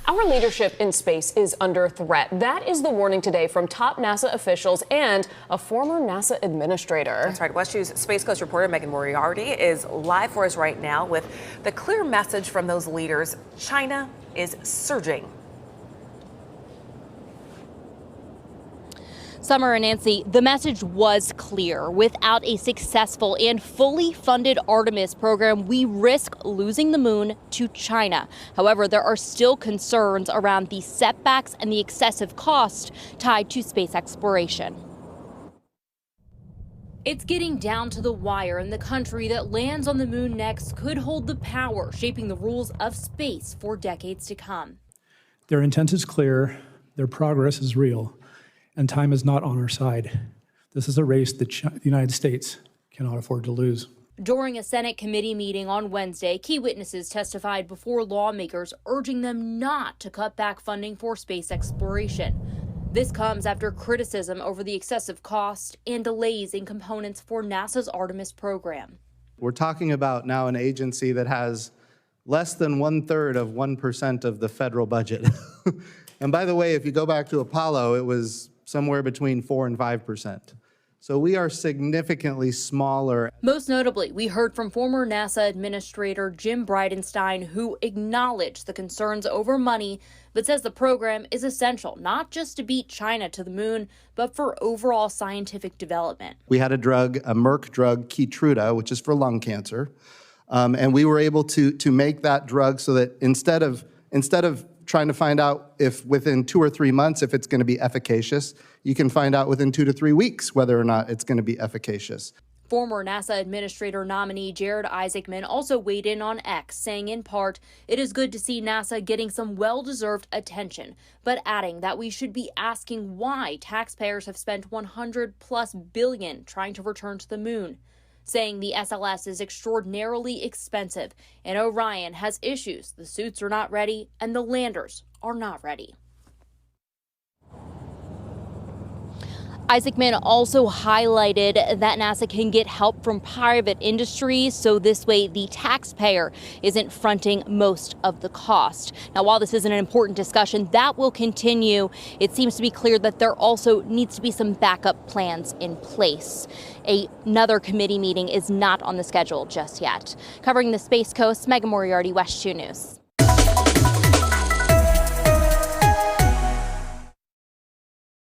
Our leadership in space is under threat. That is the warning today from top NASA officials and a former NASA administrator. That's right. West News Space Coast reporter Megan Moriarty is live for us right now with the clear message from those leaders. China is surging. Summer and Nancy, the message was clear. Without a successful and fully funded Artemis program, we risk losing the moon to China. However, there are still concerns around the setbacks and the excessive cost tied to space exploration. It's getting down to the wire, and the country that lands on the moon next could hold the power, shaping the rules of space for decades to come. Their intent is clear, their progress is real, and time is not on our side. This is a race that the United States cannot afford to lose. During a Senate committee meeting on Wednesday, key witnesses testified before lawmakers, urging them not to cut back funding for space exploration. This comes after criticism over the excessive cost and delays in components for NASA's Artemis program. We're talking about now an agency that has less than 1/3 of 1% of the federal budget. And by the way, if you go back to Apollo, it was somewhere between 4% and 5%. So we are significantly smaller. Most notably, we heard from former NASA Administrator Jim Bridenstine, who acknowledged the concerns over money, but says the program is essential, not just to beat China to the moon, but for overall scientific development. We had a drug, a Merck drug, Keytruda, which is for lung cancer. And we were able to make that drug so that instead of trying to find out if within 2 or 3 months if it's going to be efficacious, you can find out within 2 to 3 weeks whether or not it's going to be efficacious. Former NASA Administrator nominee Jared Isaacman also weighed in on X, saying in part, it is good to see NASA getting some well-deserved attention, but adding that we should be asking why taxpayers have spent $100+ billion trying to return to the moon, saying the SLS is extraordinarily expensive and Orion has issues. The suits are not ready and the landers are not ready. Isaacman also highlighted that NASA can get help from private industry, so this way the taxpayer isn't fronting most of the cost. Now, while this is an important discussion, that will continue. It seems to be clear that there also needs to be some backup plans in place. Another committee meeting is not on the schedule just yet. Covering the Space Coast, Megan Moriarty, West 2 News.